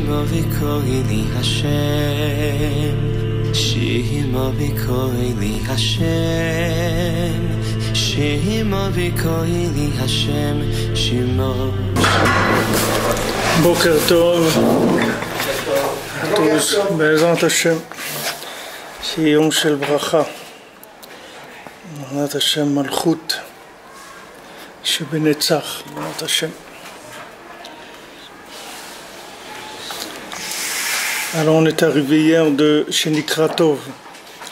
Shimo v'koili Hashem, Shimo v'koili Hashem, Shimo v'koili Hashem, Shimo. Boker Tov, tous, Be'ezrat Hashem, c'est Yom Shel Bracha, Be'ezrat Hashem Malchut, Shebenetzach, Be'ezrat Hashem. Alors on est arrivé hier de Shenikra Tov,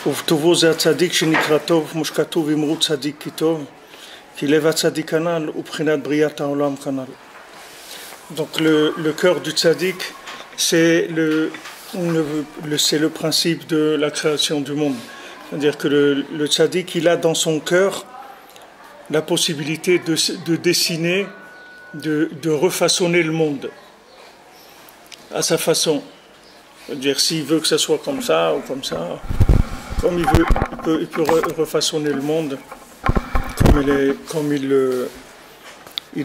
Uvtovo ze Tzadik Shenikra Tov, Mushkatov Imrut Tzadik Kitov, qui lève à Tzadik Kanal, ou Prinat Briat Haolam Kanal. Donc le cœur du tzaddik, c'est le principe de la création du monde. C'est-à-dire que le tzaddik, il a dans son cœur la possibilité de dessiner, de refaçonner le monde à sa façon. C'est-à-dire s'il veut que ça soit comme ça ou comme ça, comme il veut, il peut refaçonner le monde comme il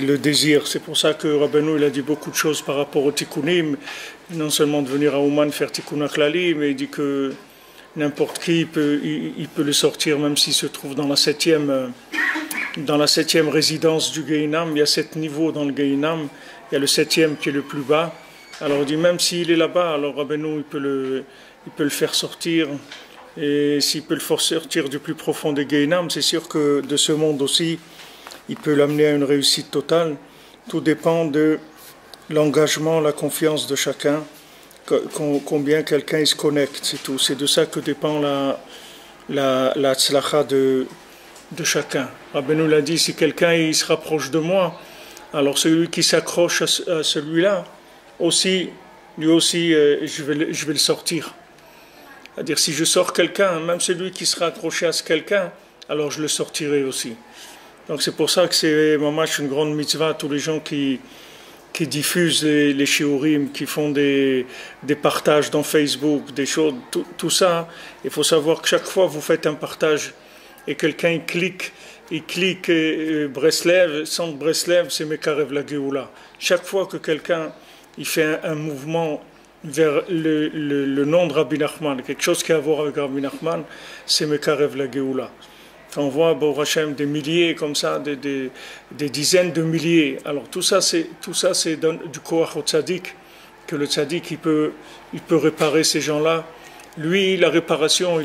le désire. C'est pour ça que Rabbeinu il a dit beaucoup de choses par rapport au tikkunim, non seulement de venir à Ouman faire tikkun klali, mais il dit que n'importe qui il peut le sortir même s'il se trouve dans la septième résidence du Gehinam. Il y a 7 niveaux dans le Gehinam, il y a le 7e qui est le plus bas. Alors il dit même s'il est là-bas, alors Rabbeinu il peut le faire sortir, et s'il peut le faire sortir du plus profond des Gehinam, c'est sûr que de ce monde aussi il peut l'amener à une réussite totale. Tout dépend de l'engagement, la confiance de chacun, combien quelqu'un il se connecte, c'est tout. C'est de ça que dépend la tzlacha de chacun. Rabbeinu l'a dit, si quelqu'un il se rapproche de moi, alors celui qui s'accroche à celui-là, lui aussi, je vais le sortir. C'est-à-dire si je sors quelqu'un, même celui qui sera accroché à ce quelqu'un, alors je le sortirai aussi. Donc c'est pour ça que c'est mamash une grande mitzvah, tous les gens qui diffusent les shiurim, qui font des partages dans Facebook, des choses, tout ça. Il faut savoir que chaque fois vous faites un partage et quelqu'un il clique Breslev, centre Breslev, c'est Mekarev la Geoula. Chaque fois que quelqu'un il fait un mouvement vers le nom de Rabbi Nachman, quelque chose qui a à voir avec Rabbi Nachman, c'est Mekarev la Geoula. On voit Baruch Hashem des milliers comme ça, des dizaines de milliers. Alors tout ça c'est du koach au tzaddik, que le tzaddik il peut réparer ces gens-là. Lui la réparation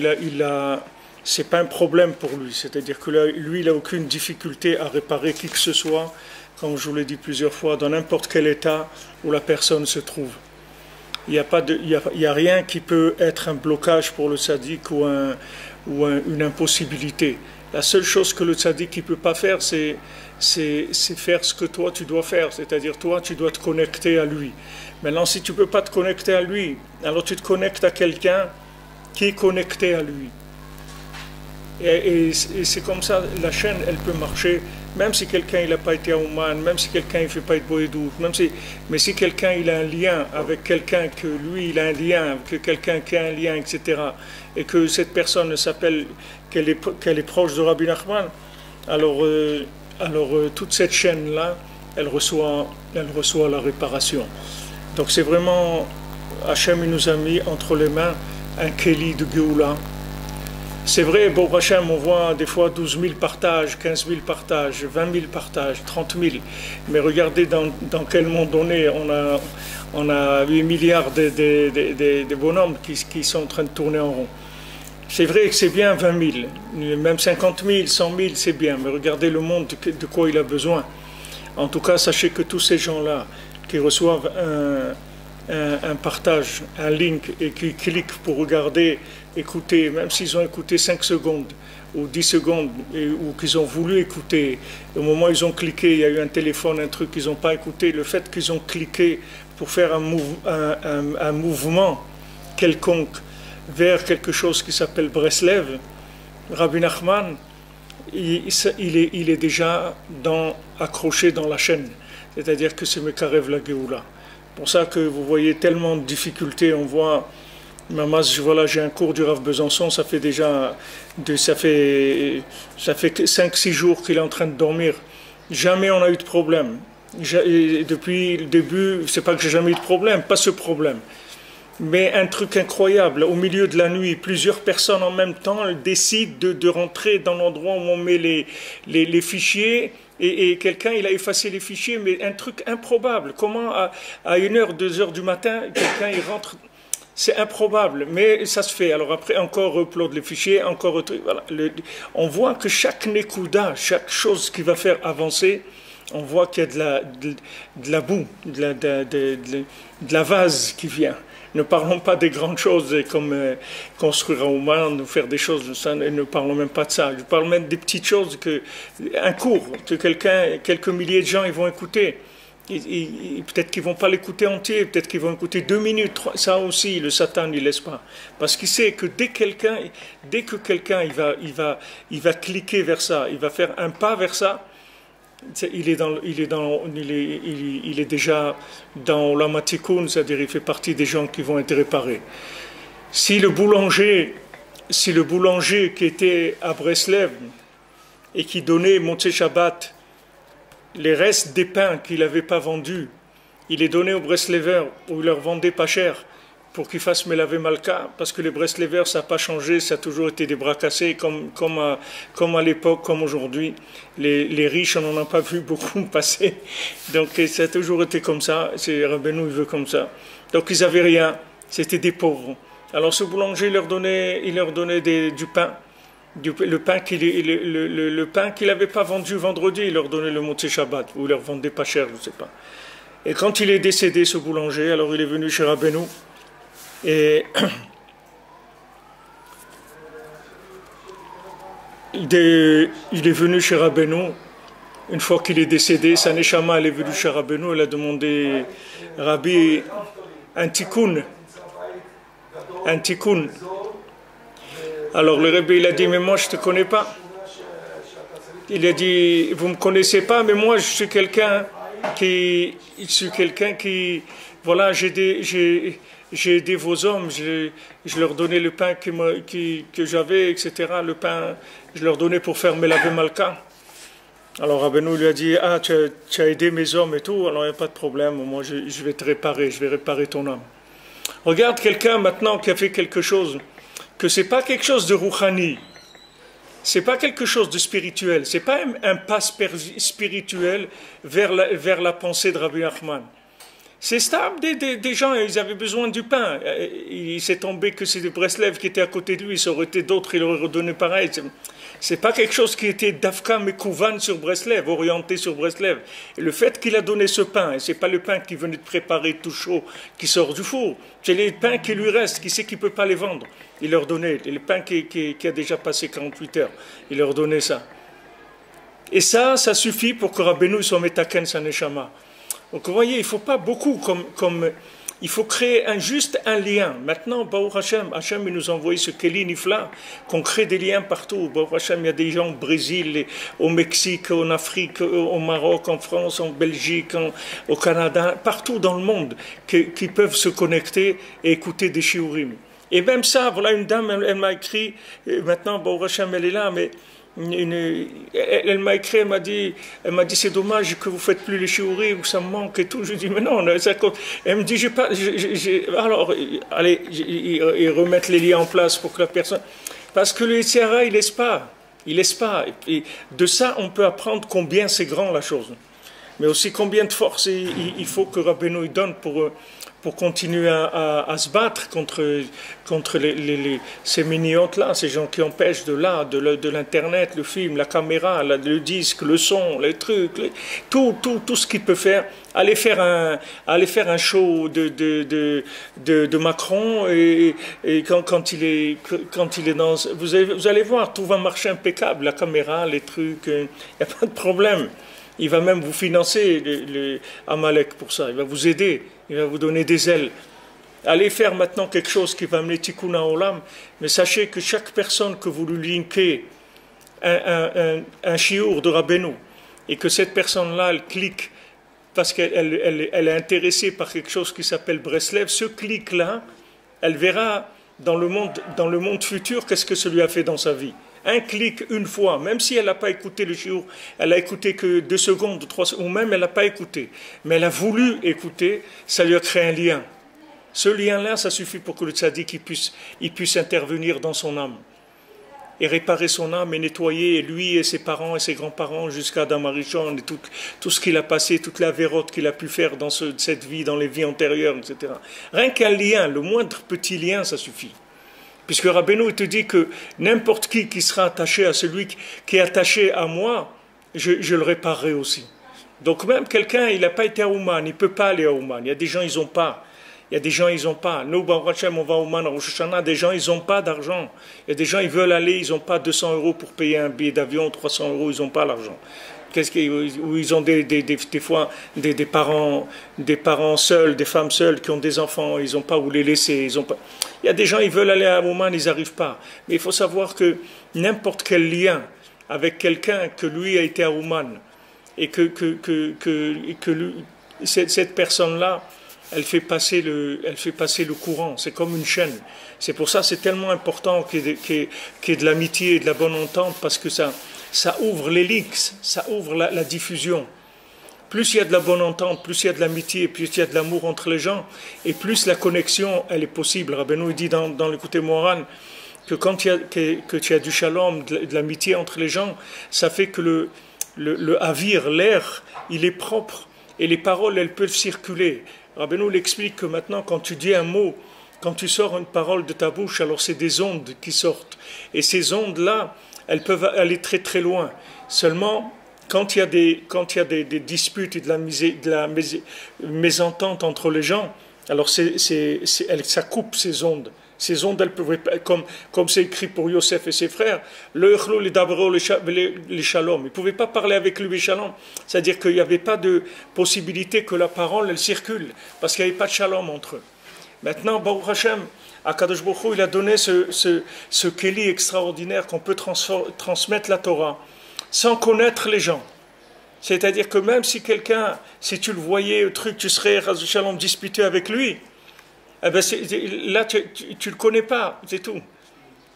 c'est pas un problème pour lui. C'est-à-dire que lui il a aucune difficulté à réparer qui que ce soit, comme je vous l'ai dit plusieurs fois, dans n'importe quel état où la personne se trouve. Il y a rien qui peut être un blocage pour le tzaddik ou une impossibilité. La seule chose que le tzaddik ne peut pas faire, c'est faire ce que toi tu dois faire, c'est-à-dire toi tu dois te connecter à lui. Maintenant si tu ne peux pas te connecter à lui, alors tu te connectes à quelqu'un qui est connecté à lui. Et c'est comme ça, la chaîne elle peut marcher, même si quelqu'un n'a pas été à Ouman, même si quelqu'un ne fait pas de Boédout, mais si quelqu'un il a un lien avec quelqu'un, que lui il a un lien, que quelqu'un qui a un lien, etc., et que cette personne s'appelle, qu'elle est proche de Rabbi Nachman, alors toute cette chaîne-là, elle reçoit la réparation. Donc c'est vraiment, Hachem il nous a mis entre les mains un Kéli de Géoula. C'est vrai, Baruch Hashem, on voit des fois 12 000 partages, 15 000 partages, 20 000 partages, 30 000. Mais regardez dans quel monde on est. On a 8 milliards de bonhommes qui sont en train de tourner en rond. C'est vrai que c'est bien 20 000, même 50 000, 100 000, c'est bien. Mais regardez le monde de quoi il a besoin. En tout cas, sachez que tous ces gens-là qui reçoivent un partage, un link et qui cliquent pour regarder, écouter, même s'ils ont écouté 5 secondes ou 10 secondes ou qu'ils ont voulu écouter, au moment où ils ont cliqué, il y a eu un téléphone, un truc qu'ils n'ont pas écouté, le fait qu'ils ont cliqué pour faire un mouvement quelconque vers quelque chose qui s'appelle Breslev, Rabbi Nachman, il est déjà accroché dans la chaîne, c'est-à-dire que c'est Mekarev la Geoula. C'est pour ça que vous voyez tellement de difficultés. On voit, voilà, j'ai un cours du Rav Besançon, ça fait 5-6 jours qu'il est en train de dormir. Jamais on a eu de problème. Depuis le début, c'est pas que j'ai jamais eu de problème, pas ce problème. Mais un truc incroyable, au milieu de la nuit, plusieurs personnes en même temps décident de rentrer dans l'endroit où on met les fichiers et quelqu'un il a effacé les fichiers, mais un truc improbable. Comment à 1h, 2h du matin, quelqu'un il rentre, c'est improbable, mais ça se fait. Alors après, encore upload les fichiers, encore... Voilà. On voit que chaque nekuda, chaque chose qui va faire avancer, on voit qu'il y a de la boue, de la vase qui vient. Ne parlons pas des grandes choses comme construire un Ouman ou faire des choses, ça, ne parlons même pas de ça. Je parle même des petites choses, un cours que quelques milliers de gens ils vont écouter. Peut-être qu'ils ne vont pas l'écouter entier, peut-être qu'ils vont écouter 2 minutes, 3, ça aussi, le Satan ne laisse pas. Parce qu'il sait que dès que quelqu'un il va cliquer vers ça, il va faire un pas vers ça, il est déjà dans la matikoun, c'est-à-dire il fait partie des gens qui vont être réparés. Si le boulanger qui était à Breslev et qui donnait Motzei Shabbat les restes des pains qu'il n'avait pas vendus, il les donnait aux Breslevers où il leur vendait pas cher pour qu'ils fassent Melavé Malka, parce que les Breslevers, ça n'a pas changé, ça a toujours été des bras cassés, comme à l'époque, comme aujourd'hui. Les riches, on n'en a pas vu beaucoup passer. Donc ça a toujours été comme ça, Rabbeinu, il veut comme ça. Donc ils n'avaient rien, c'était des pauvres. Alors ce boulanger, il leur donnait du pain. Le pain qu'il n'avait pas vendu vendredi, il leur donnait le Motzei Shabbat, ou il leur vendait pas cher, je ne sais pas. Et quand il est décédé, ce boulanger, alors il est venu chez Rabbeinu, et il est venu chez Rabbeinu, une fois qu'il est décédé, sa neshama, elle est venue chez Rabbeinu, elle a demandé, Rabbi, un tikkun. Alors le Rabbi, il a dit, mais moi je ne te connais pas. Il a dit, vous ne me connaissez pas, mais moi je suis quelqu'un qui, voilà, j'ai aidé vos hommes, je leur donnais le pain que j'avais, etc. Le pain, je leur donnais pour faire Melavé Malka. Alors Rabbeinu lui a dit, ah, tu as aidé mes hommes et tout, alors il n'y a pas de problème, moi je vais te réparer, je vais réparer ton âme. Regarde quelqu'un maintenant qui a fait quelque chose, que c'est pas quelque chose de rouhani, c'est pas quelque chose de spirituel, c'est pas un pas spirituel vers la pensée de Rabbi Nachman. C'est stable, des gens, ils avaient besoin du pain. Il s'est tombé que c'est des Breslev qui étaient à côté de lui, ça aurait été d'autres, il aurait redonné pareil. C'est pas quelque chose qui était d'Afka Mekouvan sur Breslev, orienté sur Breslev. Et le fait qu'il a donné ce pain, et c'est pas le pain qui venait de préparer tout chaud, qui sort du four, c'est les pains qui lui restent, qui sait qu'il peut pas les vendre. Il leur donnait, et le pain qui a déjà passé 48 heures, il leur donnait ça. Et ça suffit pour que Rabbeinu soit metaken sa neshama. Donc vous voyez, il ne faut pas beaucoup il faut créer juste un lien. Maintenant, Baruch Hashem, il nous a envoyé ce Keli Nifla, qu'on crée des liens partout. Baruch Hashem, il y a des gens au Brésil, au Mexique, en Afrique, au Maroc, en France, en Belgique, au Canada, partout dans le monde, qui peuvent se connecter et écouter des shiurim. Et même ça, voilà une dame, elle m'a écrit, maintenant Baruch Hashem, elle est là, mais elle m'a écrit, elle m'a dit c'est dommage que vous faites plus les shiurim, ça me manque et tout. Je dis mais non, ça, elle me dit alors allez, ils remettent les liens en place pour que la personne, parce que le Yitzhara il laisse pas, et de ça on peut apprendre combien c'est grand la chose, mais aussi combien de force il faut que Rabbeinu donne pour continuer à se battre contre ces miniotes-là, ces gens qui empêchent de l'internet, le film, la caméra, le disque, le son, les trucs, tout ce qu'il peut faire. Aller faire un show de Macron et quand il est dans, vous allez voir, tout va marcher impeccable, la caméra, les trucs, il n'y a pas de problème. Il va même vous financer, Amalek, pour ça. Il va vous aider. Il va vous donner des ailes. Allez faire maintenant quelque chose qui va amener Tikkun Olam. Mais sachez que chaque personne que vous lui linkez un shiur de Rabbeinu et que cette personne-là, elle clique parce qu'elle est intéressée par quelque chose qui s'appelle Breslev, ce clic-là, elle verra dans le monde futur qu'est-ce que ça lui a fait dans sa vie. un clic une fois, même si elle n'a pas écouté le shiur, elle a écouté que 2 secondes, 3 secondes, ou même elle n'a pas écouté, mais elle a voulu écouter, ça lui a créé un lien. Ce lien-là, ça suffit pour que le tzaddik il puisse intervenir dans son âme et réparer son âme et nettoyer lui et ses parents et ses grands-parents jusqu'à Adam Arishon et tout ce qu'il a passé, toute la vérote qu'il a pu faire dans cette vie, dans les vies antérieures, etc. Rien qu'un lien, le moindre petit lien, ça suffit. Puisque Rabbeinu te dit que n'importe qui sera attaché à celui qui est attaché à moi, je le réparerai aussi. Donc même quelqu'un, il n'a pas été à Ouman, il ne peut pas aller à Ouman. Il y a des gens, ils n'ont pas. Il y a des gens, ils n'ont pas. Nous, Baruch Hashem, on va au Man à Rosh Hashanah, des gens, ils n'ont pas d'argent. Il y a des gens, ils veulent aller, ils n'ont pas 200 € pour payer un billet d'avion, 300 €, ils n'ont pas l'argent. Où ils ont des fois des parents seuls, des femmes seules qui ont des enfants, ils n'ont pas où les laisser. Il y a des gens, ils veulent aller à Ouman, ils n'arrivent pas. Mais il faut savoir que n'importe quel lien avec quelqu'un que lui a été à Ouman et que cette personne-là, elle fait passer le courant, c'est comme une chaîne. C'est pour ça que c'est tellement important qu'il y ait de l'amitié et de la bonne entente, parce que ça ouvre les links, ça ouvre la diffusion. Plus il y a de la bonne entente, plus il y a de l'amitié, plus il y a de l'amour entre les gens, et plus la connexion, elle est possible. Rabbeinu dit dans le côté moral que quand il y a du shalom, de l'amitié entre les gens, ça fait que le avir, l'air, il est propre, et les paroles, elles peuvent circuler. Rabbeinu l'explique que maintenant, quand tu dis un mot, quand tu sors une parole de ta bouche, alors c'est des ondes qui sortent. Et ces ondes-là, elles peuvent aller très très loin. Seulement, quand il y a des disputes et de la mésentente entre les gens, alors ça coupe ces ondes. Ces ondes, elles peuvent, comme c'est écrit pour Yosef et ses frères, le shalom. Ils ne pouvaient pas parler avec lui shalom. C'est-à-dire qu'il n'y avait pas de possibilité que la parole, elle circule, parce qu'il n'y avait pas de shalom entre eux. Maintenant, Baruch Hashem, Akadosh Baruch Hu, il a donné ce kéli extraordinaire qu'on peut transmettre la Torah sans connaître les gens. C'est-à-dire que même si si tu le voyais, le truc, tu serais, shalom, disputé avec lui, eh ben là, tu ne le connais pas, c'est tout.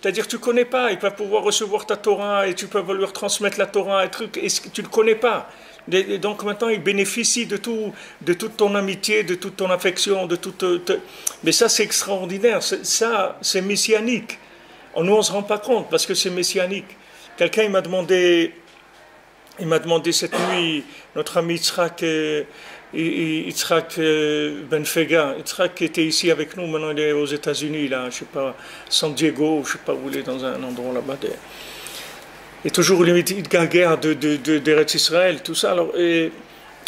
C'est-à-dire que tu ne connais pas, il va pouvoir recevoir ta Torah et tu peux lui transmettre la Torah et tu ne le connais pas. Et donc maintenant, il bénéficie de toute ton amitié, de toute ton affection, mais ça, c'est extraordinaire, ça, c'est messianique. Nous, on ne se rend pas compte parce que c'est messianique. Quelqu'un, il m'a demandé cette nuit, notre ami Yitzhak Ben Fega, Yitzhak qui était ici avec nous, maintenant il est aux États-Unis, là, je sais pas, San Diego, je sais pas où il est, dans un endroit là-bas. Et toujours il gaguère d'Eretz Israël, tout ça. Alors, et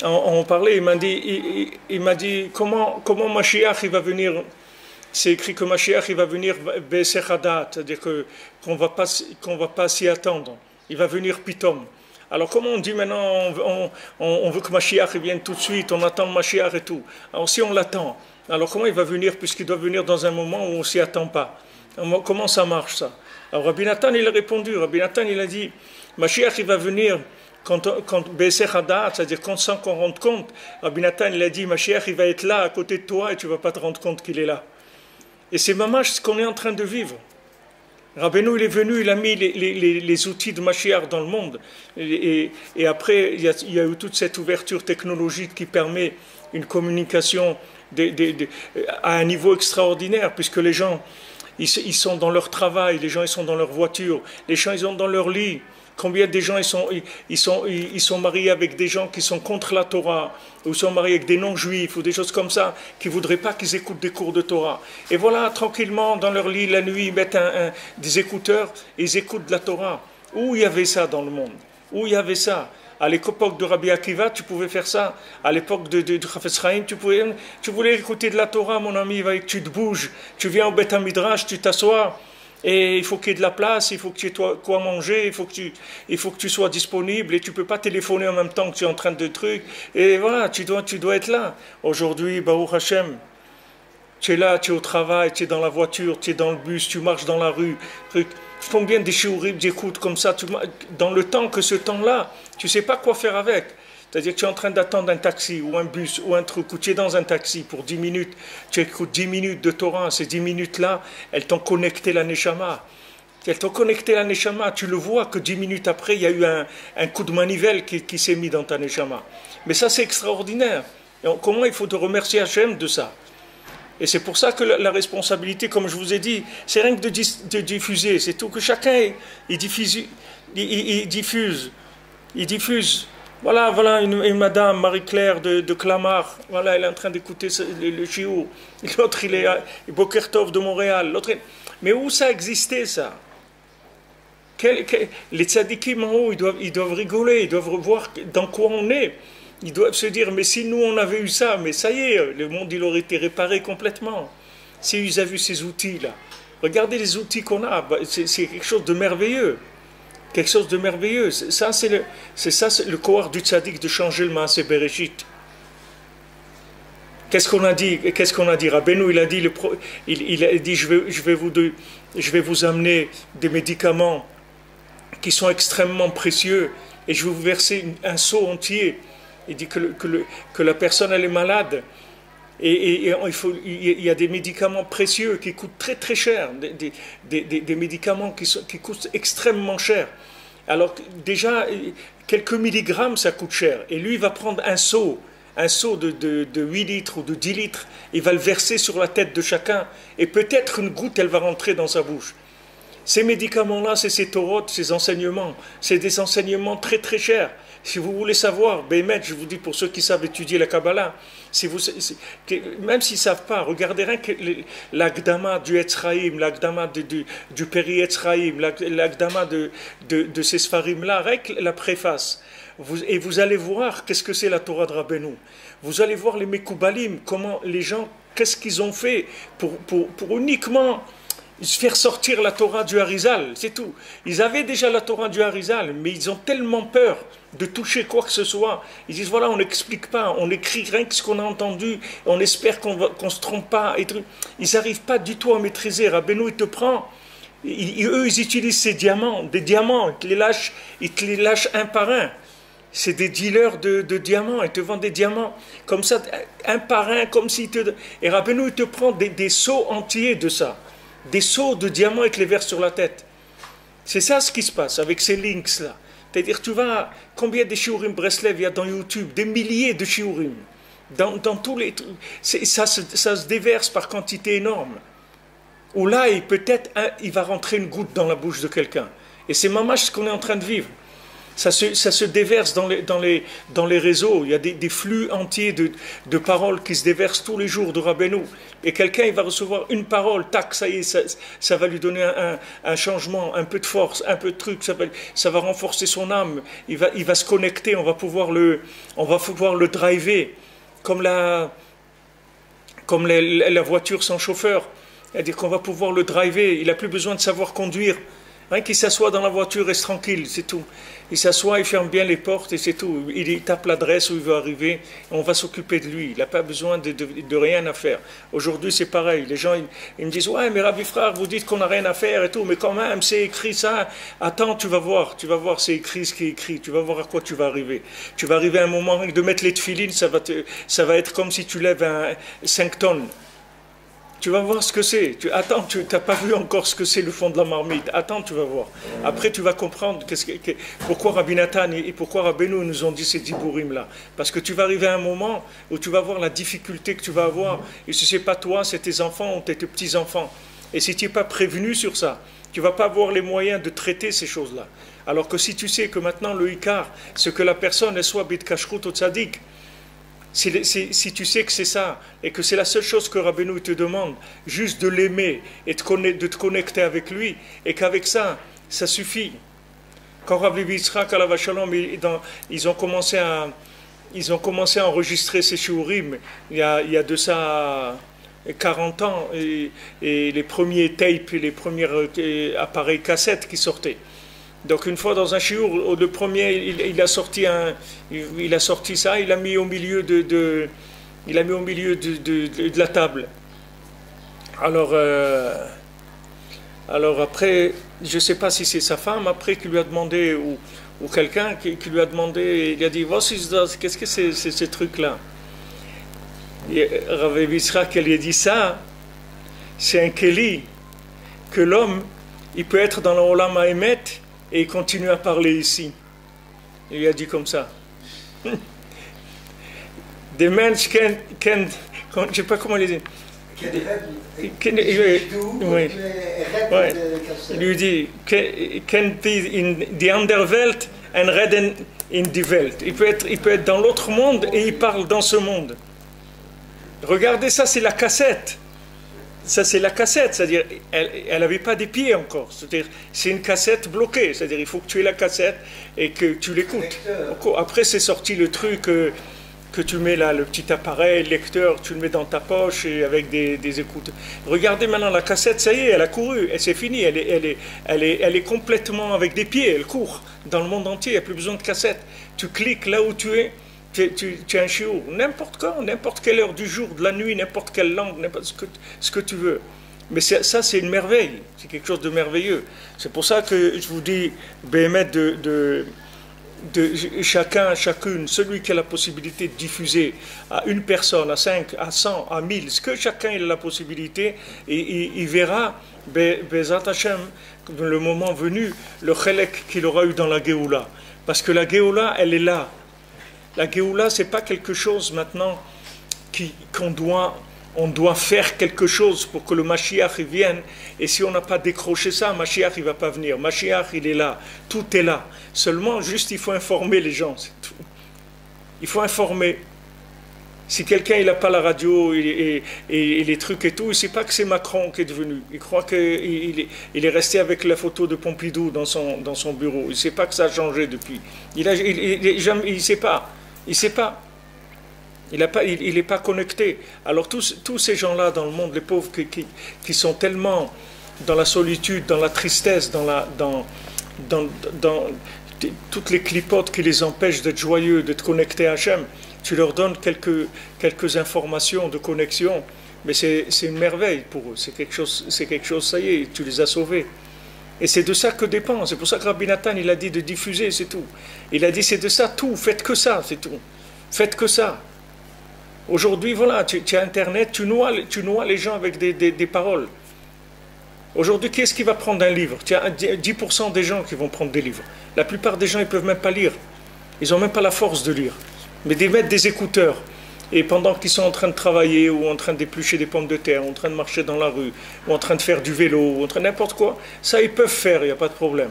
on parlait, il m'a dit comment Mashiach il va venir. C'est écrit que Mashiach il va venir Be'esechadat, c'est-à-dire qu'on va pas s'y attendre. Il va venir pitom. Alors comment on dit maintenant, on veut que Mashiach vienne tout de suite, on attend Mashiach et tout. Alors si on l'attend, alors comment il va venir, puisqu'il doit venir dans un moment où on ne s'y attend pas? Comment ça marche ça? Alors Rabbi Nathan il a répondu, Rabbi Nathan il a dit, Mashiach il va venir quand Be'eser Hadat, c'est-à-dire sans qu'on rende compte. Rabbi Nathan il a dit, Mashiach il va être là à côté de toi et tu ne vas pas te rendre compte qu'il est là. Et c'est mamash ce qu'on est en train de vivre. Rabbeinu il est venu, il a mis les outils de Mashiach dans le monde. Et après, il y a eu toute cette ouverture technologique qui permet une communication à un niveau extraordinaire, puisque les gens, ils sont dans leur travail, les gens ils sont dans leur voiture, les gens ils sont dans leur lit. Combien de gens ils sont mariés avec des gens qui sont contre la Torah, ou ils sont mariés avec des non-juifs, ou des choses comme ça, qui ne voudraient pas qu'ils écoutent des cours de Torah. Et voilà, tranquillement, dans leur lit, la nuit, ils mettent des écouteurs, et ils écoutent de la Torah. Où il y avait ça dans le monde? Où il y avait ça? À l'époque de Rabbi Akiva, tu pouvais faire ça. À l'époque de Chafetz Chaim, tu voulais écouter de la Torah, mon ami, tu te bouges, tu viens au Beth Midrash, tu t'assois. Et il faut qu'il y ait de la place, il faut que tu aies quoi manger, il faut que tu sois disponible, et tu ne peux pas téléphoner en même temps que tu es en train de trucs. Et voilà, tu dois être là. Aujourd'hui, Baruch Hashem, tu es là, tu es au travail, tu es dans la voiture, tu es dans le bus, tu marches dans la rue. Combien de shiurim j'écoute comme ça, dans le temps que ce temps-là, tu ne sais pas quoi faire avec. C'est-à-dire que tu es en train d'attendre un taxi ou un bus ou un truc, ou tu es dans un taxi pour 10 minutes, tu écoutes 10 minutes de Torah, ces 10 minutes-là, elles t'ont connecté la Neshama. Elles t'ont connecté à la Neshama. Tu le vois que 10 minutes après, il y a eu un coup de manivelle qui s'est mis dans ta Neshama. Mais ça, c'est extraordinaire. Et comment il faut te remercier Hachem de ça? Et c'est pour ça que la responsabilité, comme je vous ai dit, c'est rien que de diffuser. C'est tout, que chacun il diffuse. Voilà une madame, Marie-Claire de Clamart, voilà, elle est en train d'écouter le shiur. L'autre, il est Boker Tov de Montréal. Mais où ça existait, ça? Les tzadikim en haut, ils doivent rigoler, ils doivent voir dans quoi on est. Ils doivent se dire, mais si nous on avait eu ça, mais ça y est, le monde il aurait été réparé complètement. S'ils avaient vu ces outils-là. Regardez les outils qu'on a, c'est quelque chose de merveilleux. Quelque chose de merveilleux. C'est le courage du tzaddik de changer le Maaseh Bereshit. Qu'est-ce qu'on a dit? Rabbeinu, il a dit, je vais vous amener des médicaments qui sont extrêmement précieux et je vais vous verser un seau entier. Il dit que la personne elle est malade et il y a des médicaments précieux qui coûtent très très cher, des médicaments qui coûtent extrêmement cher. Alors déjà quelques milligrammes ça coûte cher et lui il va prendre un seau de 8 litres ou de 10 litres, il va le verser sur la tête de chacun et peut-être une goutte elle va rentrer dans sa bouche. Ces médicaments-là, c'est ces Torot, ces enseignements, c'est des enseignements très très chers. Si vous voulez savoir, Bémet, je vous dis pour ceux qui savent étudier la Kabbalah, même s'ils ne savent pas, regardez rien que l'Agdama du Etzraïm, l'Agdama du Péri Etzraïm, l'Agdama de ces Sfarim-là, rien que la préface. Et vous allez voir qu'est-ce que c'est la Torah de Rabbeinu. Vous allez voir les Mekoubalim, comment les gens, qu'est-ce qu'ils ont fait pour uniquement faire sortir la Torah du Harizal, c'est tout. Ils avaient déjà la Torah du Harizal, mais ils ont tellement peur de toucher quoi que ce soit. Ils disent voilà, on n'explique pas, on écrit rien que ce qu'on a entendu, on espère qu'on ne se trompe pas. Ils n'arrivent pas du tout à maîtriser. Rabbeinu, il te prend, eux, ils utilisent ces diamants, des diamants, ils te les lâchent un par un. C'est des dealers de diamants, ils te vendent des diamants comme ça, un par un, comme si et Rabbeinu, il te prend des seaux entiers de ça. Des seaux de diamants et te les verse sur la tête. C'est ça ce qui se passe avec ces links-là. C'est-à-dire, tu vas, combien de shiurim Breslev il y a dans YouTube? Des milliers de shiurim. Dans tous les trucs. Ça se déverse par quantité énorme. Ou là, il va rentrer une goutte dans la bouche de quelqu'un. Et c'est mamash ce qu'on est en train de vivre. Ça se déverse dans les réseaux. Il y a des flux entiers de paroles qui se déversent tous les jours de Rabbeinu. Et quelqu'un, il va recevoir une parole, tac, ça y est, ça va lui donner un changement, un peu de force, un peu de truc, ça va renforcer son âme. Il va se connecter, on va pouvoir le driver, comme la voiture sans chauffeur. C'est-à-dire qu'on va pouvoir le driver, il n'a plus besoin de savoir conduire. Rien qu'il s'assoit dans la voiture, reste tranquille, c'est tout. Il s'assoit, il ferme bien les portes et c'est tout. Il tape l'adresse où il veut arriver, on va s'occuper de lui. Il n'a pas besoin de rien à faire. Aujourd'hui, c'est pareil. Les gens, ils me disent, ouais, mais Rabbi Frère, vous dites qu'on n'a rien à faire et tout, mais quand même, c'est écrit ça. Attends, tu vas voir, c'est écrit ce qui est écrit. Tu vas voir à quoi tu vas arriver. Tu vas arriver à un moment de mettre les tefilines, ça va être comme si tu lèves 5 tonnes. Tu vas voir ce que c'est. Attends, tu n'as pas vu encore ce que c'est le fond de la marmite. Attends, tu vas voir. Après, tu vas comprendre pourquoi Rabbi Nathan et pourquoi Rabbeinu nous ont dit ces dibourim-là. Parce que tu vas arriver à un moment où tu vas voir la difficulté que tu vas avoir. Et si ce n'est pas toi, c'est tes enfants ou tes petits-enfants. Et si tu n'es pas prévenu sur ça, tu ne vas pas avoir les moyens de traiter ces choses-là. Alors que si tu sais que maintenant le Ikar, c'est que la personne elle soit bit kashrut ou tzadik, si tu sais que c'est ça, et que c'est la seule chose que Rabbeinu te demande, juste de l'aimer et de te connecter avec lui, et qu'avec ça, ça suffit. Quand Rabbi Yitzhak alav shalom, ils ont commencé à enregistrer ces shiurim, il y a de ça 40 ans, et les premiers tapes, les premiers appareils cassettes qui sortaient. Donc une fois dans un shiur, le premier, il a sorti ça, il l'a mis au milieu de la table. Alors après, je ne sais pas si c'est sa femme après qui lui a demandé ou quelqu'un qui lui a demandé, il a dit qu'est-ce que c'est ce truc-là? Rav Yitzhak, elle lui a dit ça, c'est un keli que l'homme il peut être dans l'Olam Haemet et il continue à parler ici. Il a dit comme ça. Des Mensch je ne sais pas comment il dit. Il lui dit, kennt in die andere Welt en reden in die Welt. Il peut être dans l'autre monde et il parle dans ce monde. Regardez, ça c'est la cassette. Ça c'est la cassette, c'est-à-dire elle n'avait pas des pieds encore. C'est-à-dire c'est une cassette bloquée. C'est-à-dire il faut que tu aies la cassette et que tu l'écoutes. Après c'est sorti le truc que tu mets là, le petit appareil, le lecteur, tu le mets dans ta poche et avec des écouteurs. Regardez maintenant la cassette, ça y est, elle a couru, et c'est fini, elle est complètement avec des pieds, elle court dans le monde entier, il n'y a plus besoin de cassette. Tu cliques là où tu es, tu as un chiour, n'importe quand, n'importe quelle heure du jour, de la nuit, n'importe quelle langue, n'importe ce que tu veux. Mais ça, c'est une merveille, c'est quelque chose de merveilleux. C'est pour ça que je vous dis, Béhémet, de chacune, celui qui a la possibilité de diffuser à une personne, à 5, à 100, à 1000, ce que chacun a la possibilité, et il verra, Bezat Hashem, le moment venu, le chelek qu'il aura eu dans la Géoula. Parce que la Géoula, elle est là. La Géoula, ce n'est pas quelque chose maintenant on doit faire quelque chose pour que le Mashiach vienne, et si on n'a pas décroché ça, Mashiach il ne va pas venir. Mashiach il est là, tout est là. Seulement, juste il faut informer les gens, c'est tout. Il faut informer. Si quelqu'un il n'a pas la radio et les trucs et tout, il ne sait pas que c'est Macron qui est devenu. Il croit qu'il est resté avec la photo de Pompidou dans son bureau. Il ne sait pas que ça a changé depuis. Il ne sait pas. Il ne sait pas. Il n'est pas connecté. Alors tous ces gens-là dans le monde, les pauvres qui sont tellement dans la solitude, dans la tristesse, dans toutes les clipotes qui les empêchent d'être joyeux, d'être connectés à Hachem, tu leur donnes quelques informations de connexion, mais c'est une merveille pour eux. C'est quelque chose, ça y est, tu les as sauvés. Et c'est de ça que dépend. C'est pour ça que Rabbi Nathan, il a dit de diffuser, c'est tout. Il a dit c'est de ça tout, faites que ça, c'est tout. Faites que ça. Aujourd'hui, voilà, tu as Internet, tu noies les gens avec des paroles. Aujourd'hui, qui est-ce qui va prendre un livre? Tu as 10% des gens qui vont prendre des livres. La plupart des gens, ils ne peuvent même pas lire. Ils n'ont même pas la force de lire. Mais de mettre des écouteurs, et pendant qu'ils sont en train de travailler, ou en train d'éplucher des pommes de terre, ou en train de marcher dans la rue, ou en train de faire du vélo, ou en train de n'importe quoi, ça, ils peuvent faire, il n'y a pas de problème.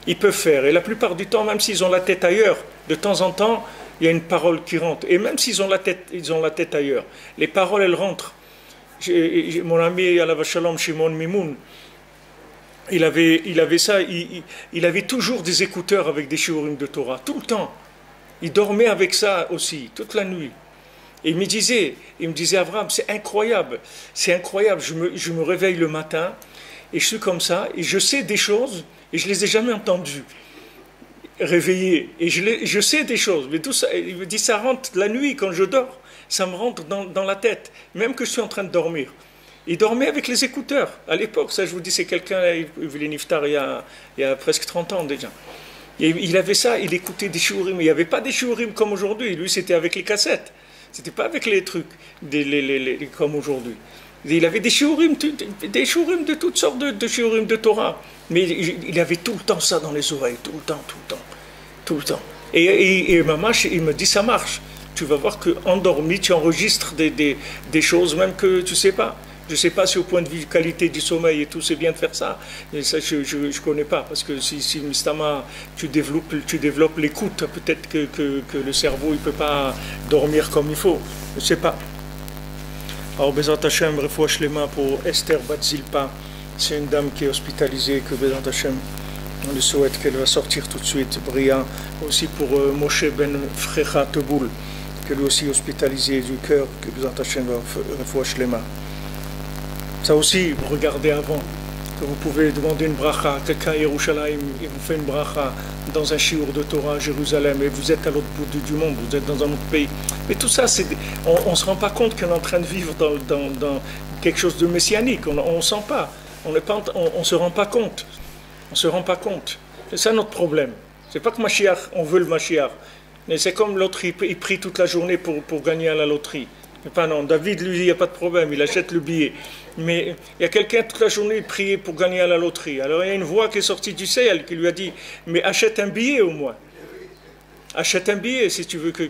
Ils peuvent faire. Et la plupart du temps, même s'ils ont la tête ailleurs, de temps en temps, il y a une parole qui rentre. Et même s'ils ont la tête ailleurs, les paroles, elles rentrent. Mon ami Alav Shalom Shimon Mimoun, il avait ça, il avait toujours des écouteurs avec des shiurim de Torah, tout le temps. Il dormait avec ça aussi, toute la nuit. Et il me disait Avraham, c'est incroyable, je me réveille le matin, et je suis comme ça, et je sais des choses, et je ne les ai jamais entendues. Réveillé, et je sais des choses, mais tout ça, il me dit, ça rentre la nuit quand je dors, ça me rentre dans la tête, même que je suis en train de dormir. Il dormait avec les écouteurs, à l'époque, ça je vous dis, c'est quelqu'un, il voulait niftar il y a presque 30 ans déjà. Et il avait ça, il écoutait des shiurim, il n'y avait pas des shiurim comme aujourd'hui, lui c'était avec les cassettes, c'était pas avec les trucs comme aujourd'hui. Il avait des shiurim de toutes sortes de shiurim de Torah, mais il avait tout le temps ça dans les oreilles, tout le temps. Et Mamash, il me dit ça marche. Tu vas voir qu'endormi, tu enregistres des choses même que tu ne sais pas. Je ne sais pas si au point de vue qualité du sommeil et tout, c'est bien de faire ça. Et ça, je ne connais pas, parce que si Mistama, tu développes l'écoute, peut-être que le cerveau ne peut pas dormir comme il faut. Je ne sais pas. Alors, Bezat Hashem, Refoua Shlema pour Esther Bat Zilpa. C'est une dame qui est hospitalisée, que Bezat Hashem, on lui souhaite qu'elle va sortir tout de suite. Bria, aussi pour Moshe Ben Frecha Teboul, qui est lui aussi hospitalisé du cœur, que Bezat Hashem va Refoua Shlema. Ça aussi, regardez avant, que vous pouvez demander une bracha à quelqu'un à Yerushalayim, et vous fait une bracha dans un shiur de Torah à Jérusalem, et vous êtes à l'autre bout du monde, vous êtes dans un autre pays. Mais tout ça, on ne se rend pas compte qu'on est en train de vivre dans quelque chose de messianique, on ne sent pas, on ne se rend pas compte. On ne se rend pas compte. C'est ça notre problème. C'est pas que Mashiach, on veut le Mashiach. Mais c'est comme l'autre, il prie toute la journée pour gagner à la loterie. Mais pas non, David, lui, il n'y a pas de problème, il achète le billet. Mais il y a quelqu'un toute la journée, il priait pour gagner à la loterie. Alors il y a une voix qui est sortie du ciel qui lui a dit, mais achète un billet au moins. Achète un billet si tu veux que...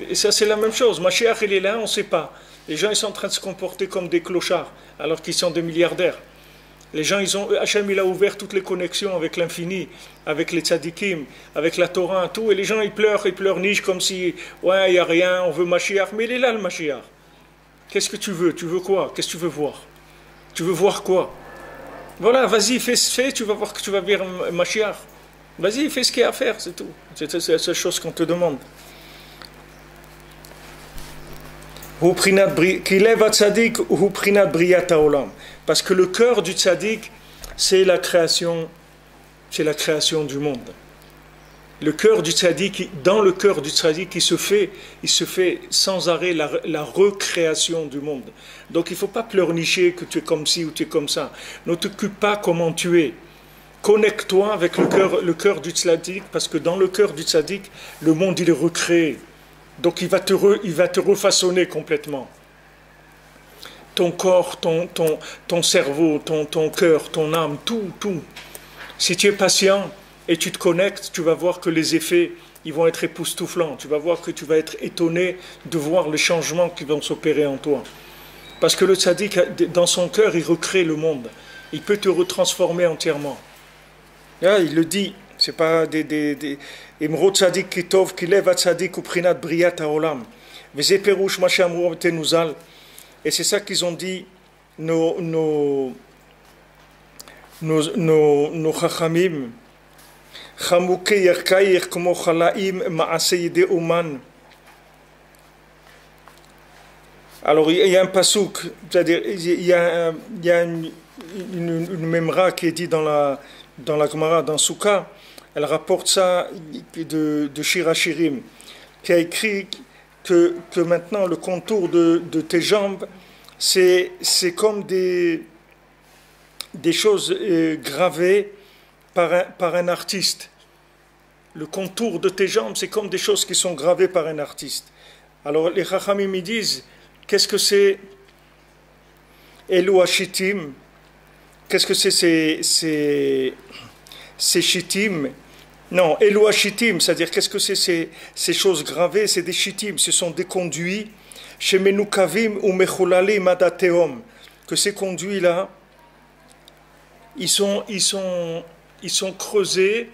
Et ça, c'est la même chose. Mashiach, il est là, on ne sait pas. Les gens, ils sont en train de se comporter comme des clochards, alors qu'ils sont des milliardaires. Les gens, Hachem, il a ouvert toutes les connexions avec l'infini, avec les tzadikim, avec la Torah, tout. Et les gens, ils pleurnichent comme si, ouais, il n'y a rien, on veut Mashiach. Mais il est là, le Mashiach. Qu'est-ce que tu veux? Tu veux quoi? Qu'est-ce que tu veux voir? Tu veux voir quoi? Voilà, vas-y, fais, tu vas voir que tu vas voir Mashiach. Vas-y, fais ce qu'il y a à faire, c'est tout. C'est la seule chose qu'on te demande. Parce que le cœur du tzaddik, c'est la création du monde. Le cœur du tzaddik, dans le cœur du tzaddik, il se fait sans arrêt la recréation du monde. Donc il ne faut pas pleurnicher que tu es comme ci ou tu es comme ça. Ne t'occupe pas comment tu es. Connecte-toi avec le cœur du tzaddik, parce que dans le cœur du tzaddik, le monde il est recréé. Donc il va te refaçonner complètement. Ton corps, ton cerveau, ton cœur, ton âme, tout. Si tu es patient et tu te connectes, tu vas voir que les effets, ils vont être époustouflants. Tu vas voir que tu vas être étonné de voir les changements qui vont s'opérer en toi. Parce que le tzaddik, dans son cœur, il recrée le monde. Il peut te retransformer entièrement. Là, il le dit, c'est pas des Imro tzaddik kitov kilev tzaddik uprinat briat haolam. Veze perush ma she'amru tenuzal. Et c'est ça qu'ils ont dit nos chachamim. Chamuke yerkayer kmo chalaim ma'ase yede oman. Alors il y a un pasouk, c'est-à-dire il y a une memra qui est dit dans la Gemara, dans Souka. Elle rapporte ça de Shir HaShirim, qui a écrit que maintenant le contour de tes jambes, c'est comme des choses gravées par un artiste. Le contour de tes jambes, c'est comme des choses qui sont gravées par un artiste. Alors les Chachamim disent, qu'est-ce que c'est Elu Hashitim? Qu'est-ce que c'est ces shitim? Non, Elu Hashitim, c'est-à-dire qu'est-ce que c'est ces choses gravées? C'est des shitim, ce sont des conduits chez Menukavim ou Mecholalim Adateom, que ces conduits-là, ils sont creusés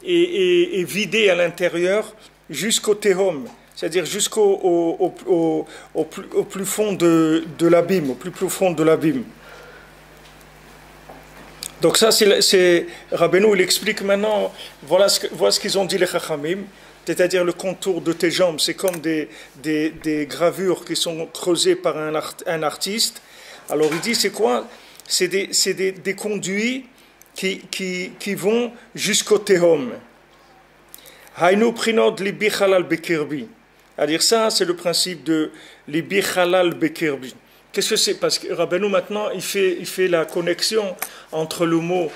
et vidés à l'intérieur jusqu'au Tehom, c'est-à-dire jusqu'au plus fond de l'abîme, au plus profond de l'abîme. Donc ça, c'est Rabbeinu, il explique maintenant, voilà ce qu'ils ont dit les Chachamim, c'est-à-dire le contour de tes jambes, c'est comme des gravures qui sont creusées par un artiste. Alors il dit, c'est quoi? C'est des conduits qui vont jusqu'au Tehom. Hainu prinod libi halal bekirbi. C'est-à-dire ça, c'est le principe de libi halal bekirbi. Qu'est-ce que c'est? Parce que Rabbeinu maintenant, il fait la connexion entre le mot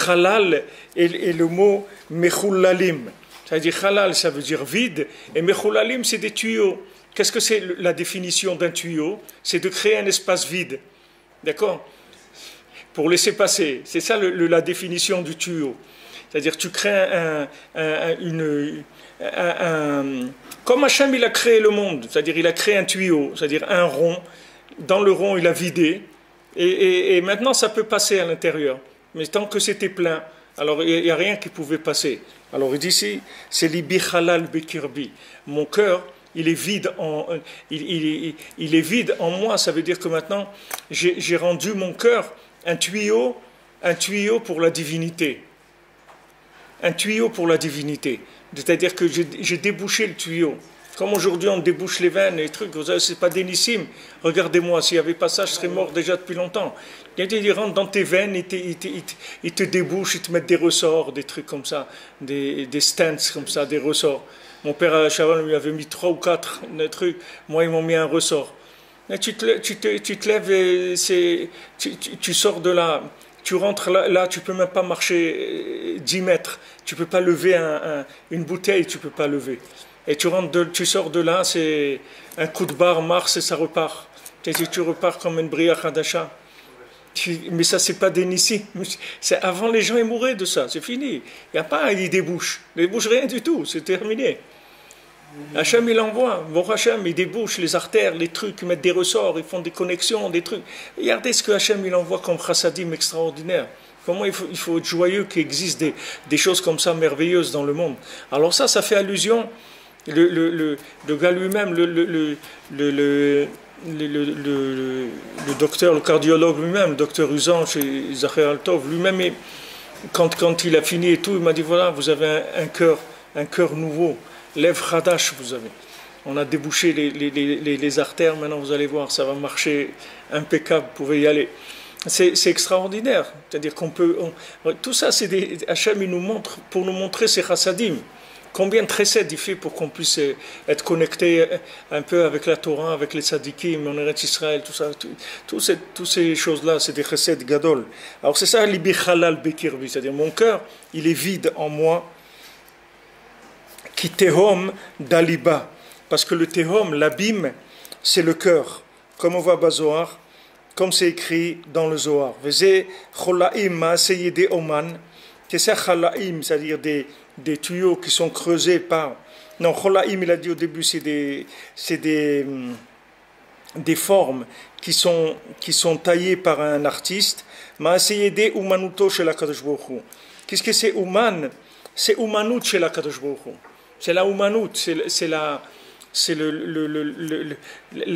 halal et le mot mechulalim. C'est-à-dire halal, ça veut dire vide, et mechulalim, c'est des tuyaux. Qu'est-ce que c'est la définition d'un tuyau? C'est de créer un espace vide. D'accord? Pour laisser passer. C'est ça la définition du tuyau. C'est-à-dire tu crées comme Hachem, il a créé le monde. C'est-à-dire il a créé un tuyau, c'est-à-dire un rond. Dans le rond, il a vidé, et maintenant ça peut passer à l'intérieur. Mais tant que c'était plein, alors il n'y a rien qui pouvait passer. Alors il dit ici, c'est libi halal bekirbi. Mon cœur, il est vide il est vide en moi. Ça veut dire que maintenant, j'ai rendu mon cœur un tuyau pour la divinité. Un tuyau pour la divinité. C'est-à-dire que j'ai débouché le tuyau. Comme aujourd'hui on débouche les veines et les trucs, c'est pas dénissime. Regardez-moi, s'il n'y avait pas ça, je serais mort déjà depuis longtemps. Ils rentrent dans tes veines, ils te débouchent, ils te mettent des ressorts, des trucs comme ça, des stents comme ça, des ressorts. Mon père à Chaval lui avait mis 3 ou 4 trucs, moi ils m'ont mis un ressort. Et tu te lèves et tu sors de là, tu rentres là, tu peux même pas marcher 10 mètres, tu peux pas lever une bouteille, tu peux pas lever. Et tu sors de là, c'est un coup de barre, Mars, et ça repart. Tu repars comme une Bria Hadasha. Mais ça, c'est pas des nissi. Avant, les gens ils mouraient de ça, c'est fini. Il n'y a pas, il débouche. Il débouche rien du tout, c'est terminé. Hachem, il envoie. Bon, Hachem, il débouche les artères, les trucs, ils mettent des ressorts, ils font des connexions, des trucs. Regardez ce que Hachem, il envoie comme chassadim extraordinaire. Comment il faut être joyeux qu'il existe des choses comme ça merveilleuses dans le monde. Alors ça fait allusion. Le gars lui-même, le docteur, le cardiologue lui-même, le docteur Usan chez Zacher Altov, lui-même, quand il a fini et tout, il m'a dit voilà, vous avez un cœur nouveau, lèvres Hadash, vous avez. On a débouché les artères, maintenant vous allez voir, ça va marcher impeccable, vous pouvez y aller. C'est extraordinaire, c'est-à-dire qu'on peut. Tout ça, c'est Hachem, il nous montre, pour nous montrer ses chassadim. Combien de chesed il fait pour qu'on puisse être connecté un peu avec la Torah, avec les tzadikim, en Eretz Israël, tout ça, toutes ces choses-là, c'est des chesed gadol. Alors c'est ça, libi chalal bekirbi, c'est-à-dire mon cœur, il est vide en moi, qui tehom daliba, parce que le tehom, l'abîme, c'est le cœur, comme on voit Bazoar, comme c'est écrit dans le Zohar. Veze cholaim ma'aseyede oman, c'est cholaim, c'est-à-dire des tuyaux qui sont creusés par... Non, cholaim, il a dit au début, c'est des formes qui sont taillées par un artiste. Ma'aseyede umanuto shel HaKadosh Baruch Hu. Qu'est-ce que c'est uman? C'est umanut shel HaKadosh Baruch Hu. C'est la umanut, c'est la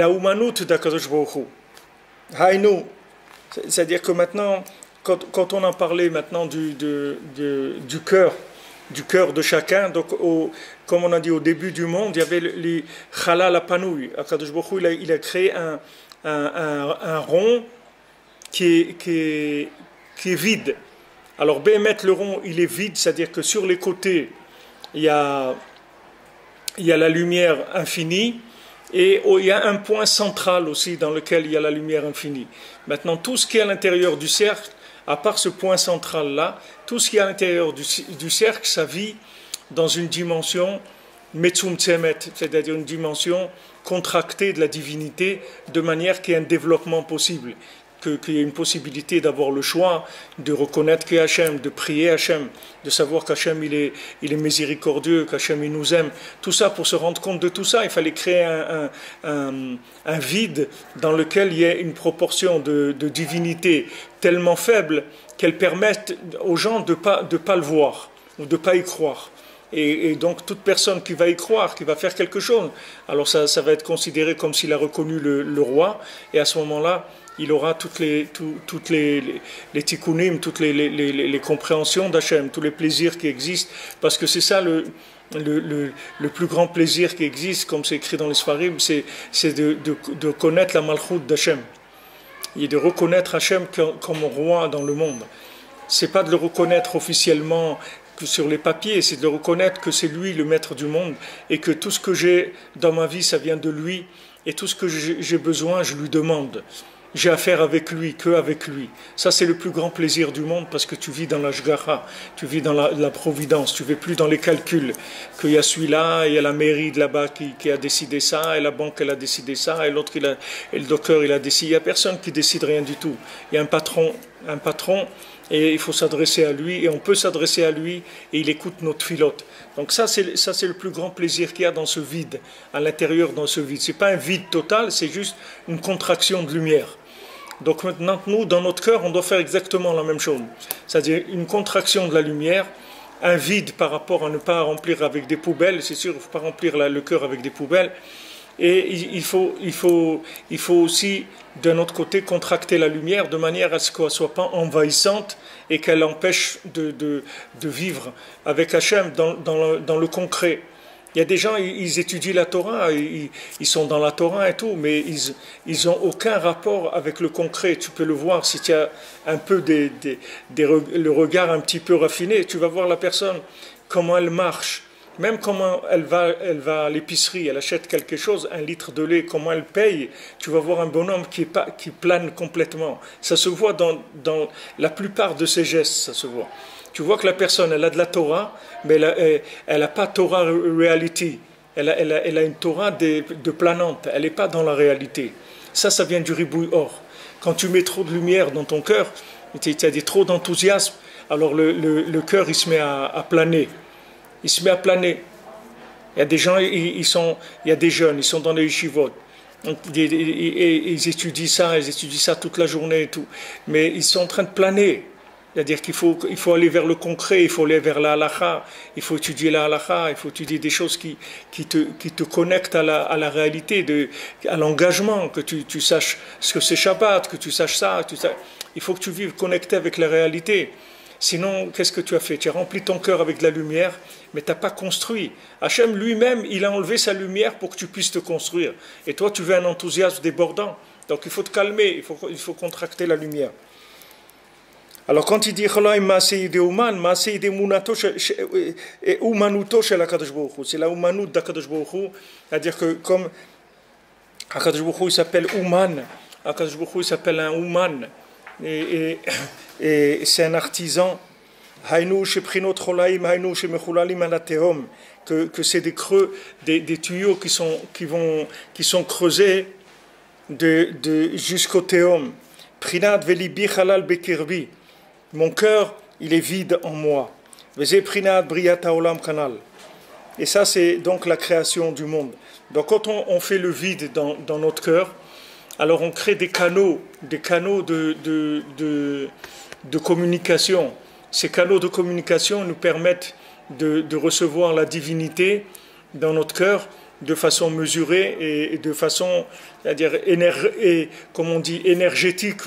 umanut d'HaKadosh Baruch Hu. Haïnou, c'est-à-dire que maintenant, quand on en parlait maintenant du cœur de chacun, donc comme on a dit au début du monde, il y avait les chalal apanouy. Akadosh Baruch Hu, il a créé un rond qui est vide. Alors Béhémet, le rond, il est vide, c'est-à-dire que sur les côtés, il y a la lumière infinie. Et il y a un point central aussi dans lequel il y a la lumière infinie. Maintenant, tout ce qui est à l'intérieur du cercle, à part ce point central-là, tout ce qui est à l'intérieur du cercle, ça vit dans une dimension metzum tzemet, c'est-à-dire une dimension contractée de la divinité, de manière qu'il y ait un développement possible, qu'il y ait une possibilité d'avoir le choix, de reconnaître qu'il y a Hachem, de prier Hachem, de savoir qu'Hachem il est miséricordieux, qu'Hachem il nous aime. Tout ça, pour se rendre compte de tout ça, il fallait créer un vide dans lequel il y ait une proportion de divinité tellement faible qu'elle permette aux gens de pas le voir ou de pas y croire. Et donc toute personne qui va y croire, qui va faire quelque chose, alors ça va être considéré comme s'il a reconnu le roi, et à ce moment-là, il aura toutes les tikkunim, toutes les compréhensions d'Hachem, tous les plaisirs qui existent, parce que c'est ça le plus grand plaisir qui existe, comme c'est écrit dans les Sfarim, c'est de connaître la malchoute d'Hachem, et de reconnaître Hachem comme roi dans le monde. C'est pas de le reconnaître officiellement que sur les papiers, c'est de le reconnaître que c'est lui le maître du monde, et que tout ce que j'ai dans ma vie, ça vient de lui, et tout ce que j'ai besoin, je lui demande. J'ai affaire avec lui, que avec lui. Ça, c'est le plus grand plaisir du monde, parce que tu vis dans la shgacha, tu vis dans la providence, tu ne vis plus dans les calculs, qu'il y a celui-là, il y a la mairie de là-bas qui a décidé ça, et la banque elle a décidé ça, et l'autre et le docteur il a décidé. Il n'y a personne qui décide rien du tout. Il y a un patron, et il faut s'adresser à lui, et on peut s'adresser à lui, et il écoute notre filote. Donc ça c'est le plus grand plaisir qu'il y a dans ce vide, à l'intérieur dans ce vide. Ce n'est pas un vide total, c'est juste une contraction de lumière. Donc maintenant, nous, dans notre cœur, on doit faire exactement la même chose. C'est-à-dire une contraction de la lumière, un vide par rapport à ne pas remplir avec des poubelles. C'est sûr, il ne faut pas remplir le cœur avec des poubelles. Et il faut aussi, d'un autre côté, contracter la lumière de manière à ce qu'elle ne soit pas envahissante et qu'elle empêche de vivre avec Hachem dans le concret. Il y a des gens, ils étudient la Torah, ils sont dans la Torah et tout, mais ils n'ont aucun rapport avec le concret. Tu peux le voir si tu as un peu le regard un petit peu raffiné. Tu vas voir la personne, comment elle marche, même comment elle va à l'épicerie, elle achète quelque chose, 1 litre de lait, comment elle paye. Tu vas voir un bonhomme qui plane complètement. Ça se voit dans la plupart de ses gestes, ça se voit. Tu vois que la personne, elle a de la Torah, mais elle n'a pas Torah reality. elle a une Torah de planante, elle n'est pas dans la réalité. Ça vient du ribouille or. Quand tu mets trop de lumière dans ton cœur, tu as trop d'enthousiasme, alors le cœur il se met à planer. Il se met à planer. Il y a des gens, il y a des jeunes, ils sont dans les yeshivot. Ils étudient ça toute la journée et tout. Mais ils sont en train de planer. C'est-à-dire qu'il faut aller vers le concret, il faut aller vers la halakha, il faut étudier la halakha, il faut étudier des choses qui te connectent à la réalité, à l'engagement, que tu saches ce que c'est Shabbat, que tu saches ça. Il faut que tu vives connecté avec la réalité. Sinon, qu'est-ce que tu as fait? Tu as rempli ton cœur avec de la lumière, mais tu n'as pas construit. Hachem lui-même, il a enlevé sa lumière pour que tu puisses te construire. Et toi, tu veux un enthousiasme débordant. Donc il faut te calmer, il faut contracter la lumière. Alors quand il dit c'est la Umanut d'Akadosh Baruch Hu, c'est-à-dire que comme Akadosh Baruch Hu il s'appelle Uman, Akadosh Baruch Hu il s'appelle un Uman, et c'est un artisan, que c'est des creux, des tuyaux qui sont creusés jusqu'au théum. Prinat velibi halal bekirbi. Mon cœur, il est vide en moi. Et ça, c'est donc la création du monde. Donc, quand on fait le vide dans notre cœur, alors on crée des canaux de communication. Ces canaux de communication nous permettent de recevoir la divinité dans notre cœur de façon mesurée et de façon, c'est-à-dire comme on dit, énergétique,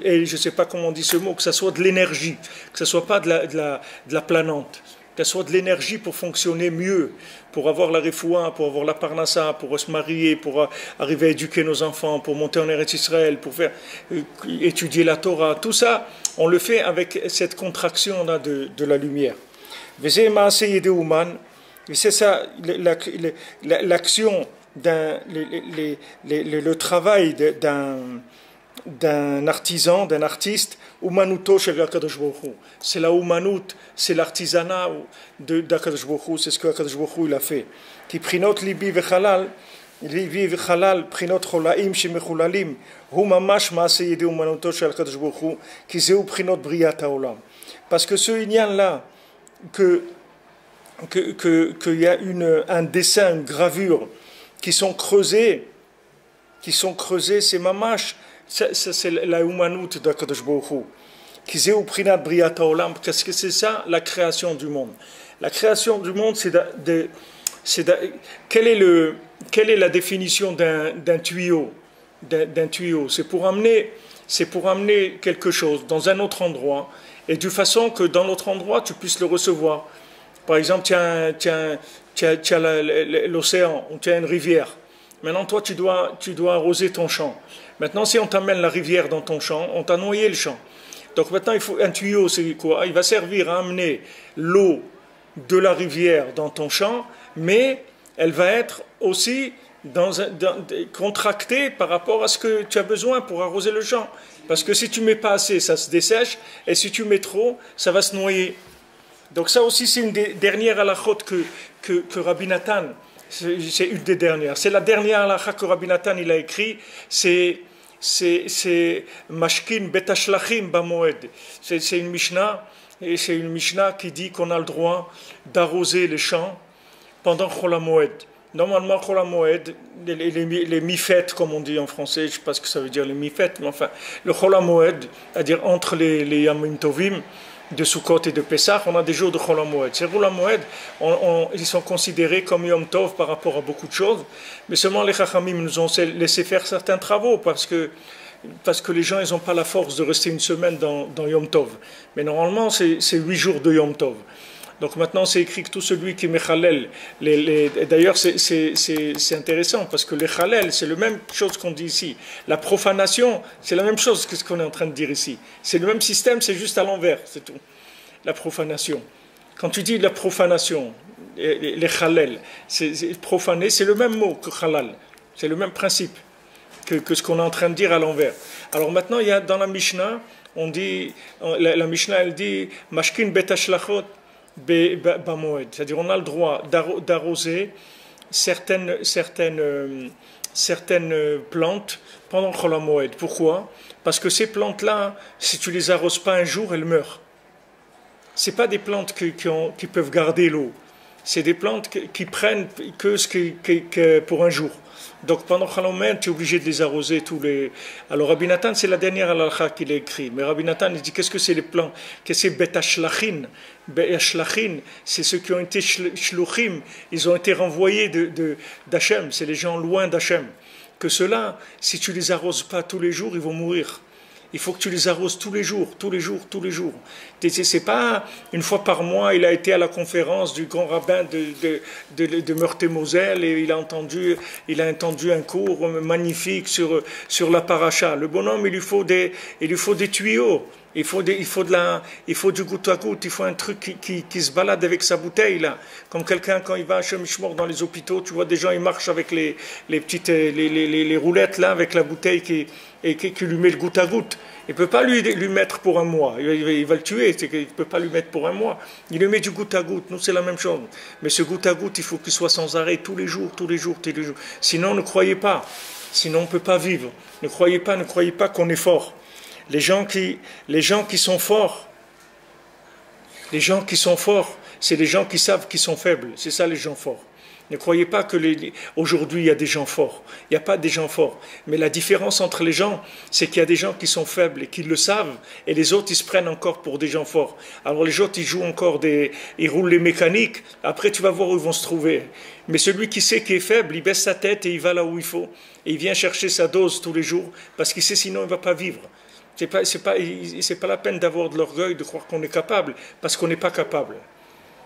et je ne sais pas comment on dit ce mot, que ce soit de l'énergie, que ce ne soit pas de la planante, que ce soit de l'énergie pour fonctionner mieux, pour avoir la refoua, pour avoir la parnassa, pour se marier, pour arriver à éduquer nos enfants, pour monter en Eretz Israël, pour faire étudier la Torah. Tout ça, on le fait avec cette contraction-là de la lumière. Et c'est ça, l'action, le travail d'un artisan, d'un artiste, Umanuto shel HaKadosh Baruch Hu. C'est la Umanut, c'est l'artisanat d'Akadosh Baruch Hu, c'est ce que Akadosh Baruch Hu il a fait. Ki prinot libi vechalal, prinot cholaim shemechulalim, hu mamash maaseh yedei umanuto shel HaKadosh Baruch Hu, ki zeu prinot briyat haolam. Parce que ce inyan-là, qu'il y a un dessin, une gravure qui sont creusés, c'est mamash, c'est la humanut d'Akadosh Baruch Hu. Kizeu prinat briyat haolam, parce que c'est ça la création du monde. La création du monde, quelle est la définition d'un tuyau? C'est pour amener quelque chose dans un autre endroit, et de façon que dans l'autre endroit, tu puisses le recevoir. Par exemple, tu as l'océan, ou tu as une rivière. Maintenant, toi, tu dois arroser ton champ. Maintenant, si on t'amène la rivière dans ton champ, on t'a noyé le champ. Donc maintenant, il faut un tuyau, c'est quoi? Il va servir à amener l'eau de la rivière dans ton champ, mais elle va être aussi contractée par rapport à ce que tu as besoin pour arroser le champ. Parce que si tu mets pas assez, ça se dessèche, et si tu mets trop, ça va se noyer. Donc ça aussi, c'est une des dernières halachot que Rabbi Nathan, c'est une des dernières. C'est la dernière halakha que Rabbi Nathan il a écrit, c'est Mashkin Betashlachim Bamoed. C'est une Mishnah, et c'est une Mishnah qui dit qu'on a le droit d'arroser les champs pendant Chol HaMoed. Normalement, Chol HaMoed, les mi-fêtes, comme on dit en français, je ne sais pas ce que ça veut dire les mi-fêtes, mais enfin, le Chol HaMoed, c'est-à-dire entre les Yamim Tovim, de Sukkot et de Pessah, on a des jours de Chol HaMoed. Ces Chol HaMoed, ils sont considérés comme Yom Tov par rapport à beaucoup de choses, mais seulement les Chachamim nous ont laissé faire certains travaux parce que les gens ils n'ont pas la force de rester une semaine dans Yom Tov. Mais normalement, c'est 8 jours de Yom Tov. Donc maintenant, c'est écrit que tout celui qui met Chalel, d'ailleurs c'est intéressant parce que les Chalel, c'est la même chose qu'on dit ici. La profanation, c'est la même chose que ce qu'on est en train de dire ici. C'est le même système, c'est juste à l'envers, c'est tout. La profanation. Quand tu dis la profanation, les Chalel, profaner, c'est le même mot que Halal. C'est le même principe que ce qu'on est en train de dire à l'envers. Alors maintenant, il y a dans la Mishnah, on dit, la Mishnah, elle dit, Mashkin betashlachot, c'est-à-dire on a le droit d'arroser certaines plantes pendant Chol HaMoed. Pourquoi? Parce que ces plantes-là, si tu les arroses pas un jour, elles meurent. C'est pas des plantes qui peuvent garder l'eau. C'est des plantes qui prennent que pour un jour. Donc pendant Chol HaMoed, tu es obligé de les arroser tous les... Alors Rabbi Nathan, c'est la dernière halakha qu'il a écrit. Mais Rabbi Nathan, il dit, qu'est-ce que c'est les plantes? Qu'est-ce que c'est Bet Hashlachin? Bet Hashlachin, c'est ceux qui ont été shluchim. Ils ont été renvoyés d'Hachem. C'est les gens loin d'Hachem. Que ceux-là, si tu les arroses pas tous les jours, ils vont mourir. Il faut que tu les arroses tous les jours, tous les jours, tous les jours. C'est pas une fois par mois, il a été à la conférence du grand rabbin de Meurthe-et-Moselle et il a entendu un cours magnifique sur la paracha. Le bonhomme, il lui faut des tuyaux. Il faut du goutte à goutte, il faut un truc qui se balade avec sa bouteille là. Comme quelqu'un quand il va à Shemishmor dans les hôpitaux, tu vois des gens ils marchent avec les petites les roulettes là avec la bouteille qui lui met le goutte à goutte. Il ne peut pas lui mettre pour un mois, il va le tuer, il ne peut pas lui mettre pour un mois. Il lui met du goutte à goutte, nous c'est la même chose. Mais ce goutte à goutte, il faut qu'il soit sans arrêt tous les jours, tous les jours, tous les jours. Sinon ne croyez pas, sinon on ne peut pas vivre. Ne croyez pas qu'on est fort. Les gens qui sont forts, c'est les gens qui savent qu'ils sont faibles. C'est ça les gens forts. Ne croyez pas que aujourd'hui il y a des gens forts. Il n'y a pas des gens forts. Mais la différence entre les gens, c'est qu'il y a des gens qui sont faibles et qui le savent, et les autres ils se prennent encore pour des gens forts. Alors les autres ils jouent encore ils roulent les mécaniques. Après tu vas voir où ils vont se trouver. Mais celui qui sait qu'il est faible, il baisse sa tête et il va là où il faut. Et il vient chercher sa dose tous les jours parce qu'il sait sinon il ne va pas vivre. C'est pas la peine d'avoir de l'orgueil, de croire qu'on est capable, parce qu'on n'est pas capable.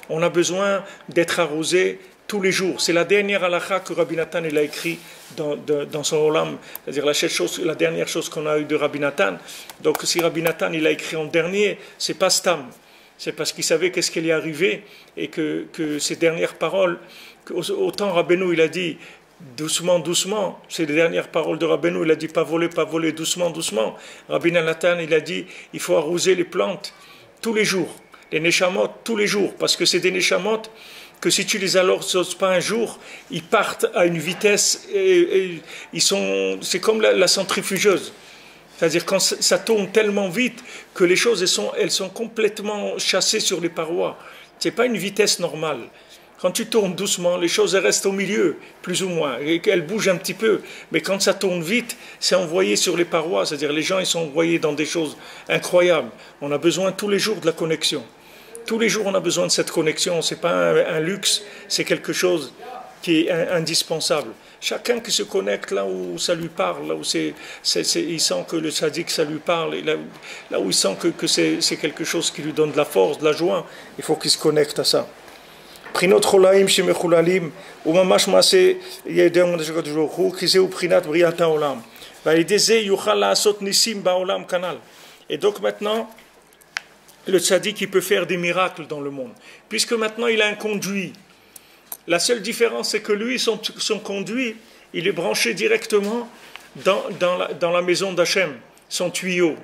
On a besoin d'être arrosé tous les jours. C'est la dernière halakha que Rabbi Nathan il a écrit dans son olam, c'est-à-dire la dernière chose qu'on a eue de Rabbi Nathan. Donc si Rabbi Nathan il a écrit en dernier, c'est pas stam. C'est parce qu'il savait qu'est-ce qui allait arriver et que ces dernières paroles, autant Rabbeinu il a dit doucement, doucement, c'est les dernières paroles de Rabbeinu, il a dit pas voler, doucement, doucement. Rabbi Nathan, il a dit, il faut arroser les plantes tous les jours, les neshamot tous les jours, parce que c'est des neshamot que si tu les arroses pas un jour, ils partent à une vitesse, c'est comme la centrifugeuse. C'est-à-dire quand ça tourne tellement vite que les choses elles sont complètement chassées sur les parois. C'est pas une vitesse normale. Quand tu tournes doucement, les choses elles restent au milieu, plus ou moins, et elles bougent un petit peu. Mais quand ça tourne vite, c'est envoyé sur les parois, c'est-à-dire les gens ils sont envoyés dans des choses incroyables. On a besoin tous les jours de la connexion. Tous les jours on a besoin de cette connexion, c'est pas un luxe, c'est quelque chose qui est indispensable. Chacun qui se connecte là où ça lui parle, là où il sent que le tzaddik ça lui parle, et là où il sent que c'est quelque chose qui lui donne de la force, de la joie, il faut qu'il se connecte à ça. בחינות חולאים שמחוללים וממש מעשה ידי הקדוש ברוך הוא כי זהו בחינת בריאת העולם ועל ידי זה יוכל לעשות ניסים בעולם כנ"ל. Et donc maintenant le tzaddik il peut faire des miracles dans le monde puisque maintenant il a un conduit. La seule différence c'est que lui son conduit il est branché directement dans la maison d'Hachem, son tuyau.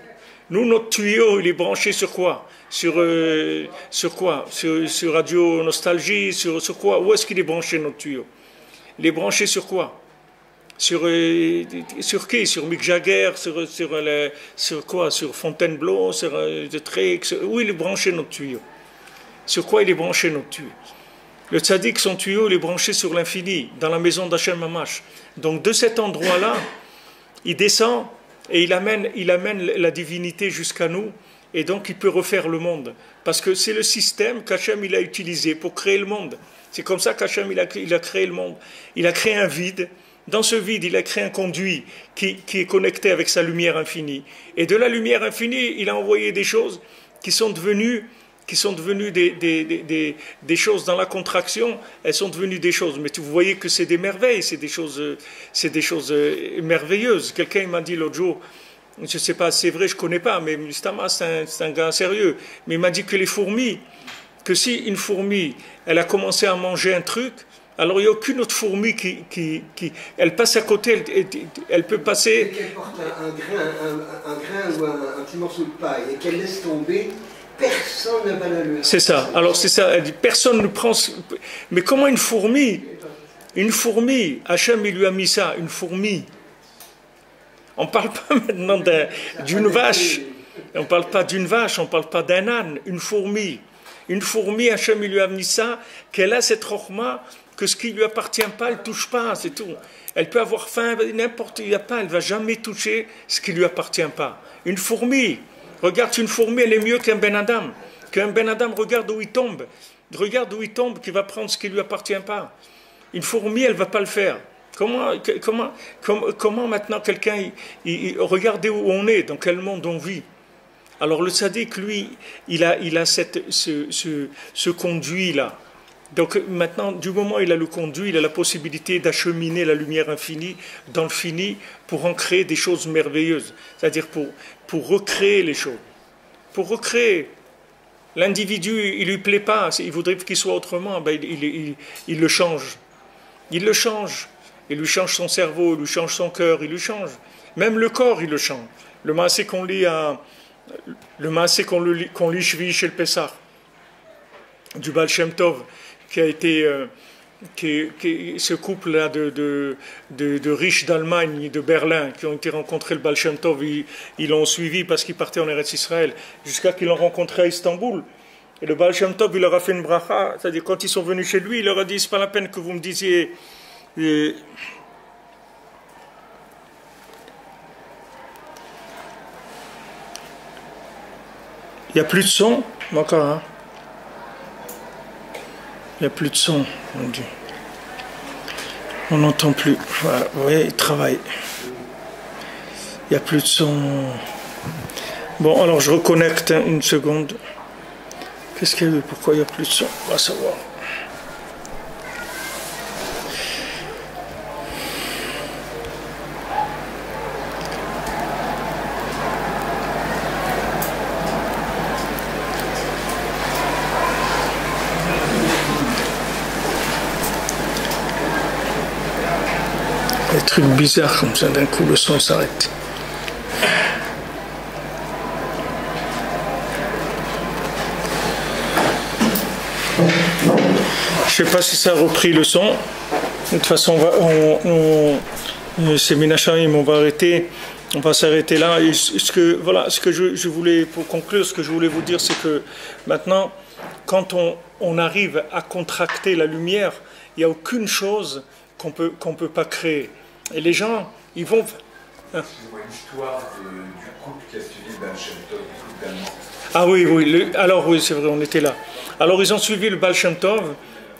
Nous, notre tuyau, il est branché sur quoi? Sur quoi? Sur Radio Nostalgie, sur quoi? Où est-ce qu'il est branché, notre tuyau? Il est branché sur quoi? Sur qui? Sur Mick Jagger, sur quoi? Sur Fontainebleau, sur The Tricks? Où il est branché, notre tuyau? Sur quoi il est branché, notre tuyau? Le tzaddik, son tuyau, il est branché sur l'infini, dans la maison d'Hachem Mamash. Donc, de cet endroit-là, il descend et il amène la divinité jusqu'à nous, et donc il peut refaire le monde. Parce que c'est le système qu'Hachem il a utilisé pour créer le monde. C'est comme ça qu'Hachem il a créé le monde. Il a créé un vide. Dans ce vide, il a créé un conduit qui est connecté avec sa lumière infinie. Et de la lumière infinie, il a envoyé des choses qui sont devenues des choses dans la contraction, elles sont devenues des choses. Mais vous voyez que c'est des merveilles, c'est des choses merveilleuses. Quelqu'un m'a dit l'autre jour, je ne sais pas, c'est vrai, je ne connais pas, mais Mustama, c'est un gars sérieux. Mais il m'a dit que les fourmis, que si une fourmi, elle a commencé à manger un truc, alors il n'y a aucune autre fourmi elle passe à côté, elle peut passer... Dès qu'elle porte un grain ou un petit morceau de paille et qu'elle laisse tomber, personne ne va la lever. C'est ça. Alors c'est ça. Elle dit personne ne prend. Mais comment une fourmi Une fourmi, Hachem il lui a mis ça, une fourmi. On ne parle pas maintenant d'une vache, on ne parle pas d'une vache, on ne parle pas d'un âne, une fourmi. Une fourmi, Hachem il lui a mis ça, qu'elle a cette rochma, que ce qui ne lui appartient pas, elle ne touche pas, c'est tout. Elle peut avoir faim, n'importe, il n'y a pas, elle ne va jamais toucher ce qui ne lui appartient pas. Une fourmi, regarde, une fourmi, elle est mieux qu'un Ben Adam. Qu'un Ben Adam, regarde où il tombe. Regarde où il tombe, qui va prendre ce qui ne lui appartient pas. Une fourmi, elle ne va pas le faire. Comment maintenant quelqu'un, regardez où on est, dans quel monde on vit. Alors le tzaddik, lui, il a ce conduit-là. Donc maintenant, du moment où il a le conduit, il a la possibilité d'acheminer la lumière infinie dans le fini pour en créer des choses merveilleuses. C'est-à-dire pour recréer les choses. Pour recréer. L'individu, il ne lui plaît pas, il voudrait qu'il soit autrement, ben il le change. Il le change. Il lui change son cerveau, il lui change son cœur, il lui change. Même le corps, il le change. Le maasé qu'on lit qu'on lit Shvi chez le Pessah, du Baal Shem Tov, qui a été ce couple-là de riches d'Allemagne, de Berlin, qui ont été rencontrés le Baal Shem Tov, ils l'ont suivi parce qu'ils partaient en Eretz Israël, jusqu'à qu'ils l'ont rencontré à Istanbul. Et le Baal Shem Tov, il leur a fait une bracha, c'est-à-dire quand ils sont venus chez lui, il leur a dit, c'est pas la peine que vous me disiez... il n'y a plus de son, encore, hein? Il n'y a plus de son, mon Dieu. On n'entend plus. Voilà, vous voyez, il travaille. Il n'y a plus de son. Bon, alors je reconnecte une seconde. Qu'est-ce qu'il y a eu? Pourquoi il n'y a plus de son? On va savoir. Des trucs bizarres comme ça, d'un coup le son s'arrête. Je ne sais pas si ça a repris le son. De toute façon, c'est Minasharim, on va arrêter. On va s'arrêter là. Et ce que je voulais, pour conclure, ce que je voulais vous dire, c'est que maintenant, quand on arrive à contracter la lumière, il n'y a aucune chose qu'on peut pas créer. Et les gens, ils vont... Hein? Excusez-moi, l'histoire du couple qui a suivi le Baal Shem Tov, le couple d'Allemand. Ah oui, alors oui, c'est vrai, on était là. Alors ils ont suivi le Baal Shem Tov,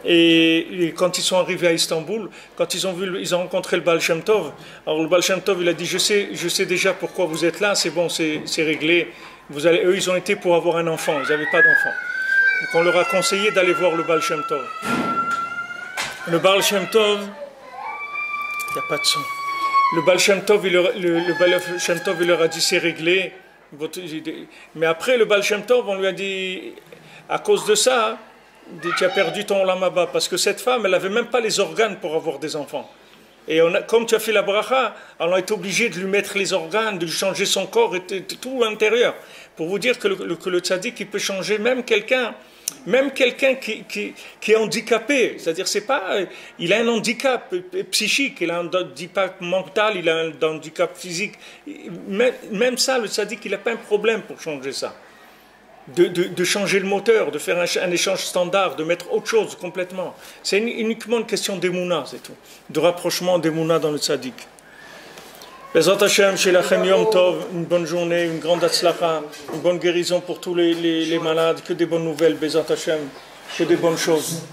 et quand ils sont arrivés à Istanbul, quand ils ont rencontré le Baal Shem Tov, alors le Baal Shem Tov, il a dit, je sais déjà pourquoi vous êtes là, c'est bon, c'est réglé. Eux, ils ont été pour avoir un enfant, ils n'avaient pas d'enfant. Donc on leur a conseillé d'aller voir le Baal Shem Tov. Le Baal Shem Tov, il n'y a pas de son. Le Baal Shem Tov, il leur a dit c'est réglé. Mais après, le Baal Shem Tov, on lui a dit, à cause de ça, tu as perdu ton olam haba. Parce que cette femme, elle n'avait même pas les organes pour avoir des enfants. Et comme tu as fait la bracha, on a été obligé de lui mettre les organes, de lui changer son corps, et tout l'intérieur. Pour vous dire que le tzaddik, il peut changer même quelqu'un qui est handicapé, c'est-à-dire il a un handicap psychique, il a un handicap mental, il a un handicap physique. Même ça, le tzaddik, il n'a pas un problème pour changer ça. De changer le moteur, de faire un échange standard, de mettre autre chose complètement. C'est uniquement une question d'émouna, c'est tout. De rapprochement d'émouna dans le tzaddik. Bezrat Hashem, Shelachem Yom Tov, une bonne journée, une grande atzlacha, une bonne guérison pour tous les malades, que des bonnes nouvelles, Bezrat Hashem, que des bonnes choses.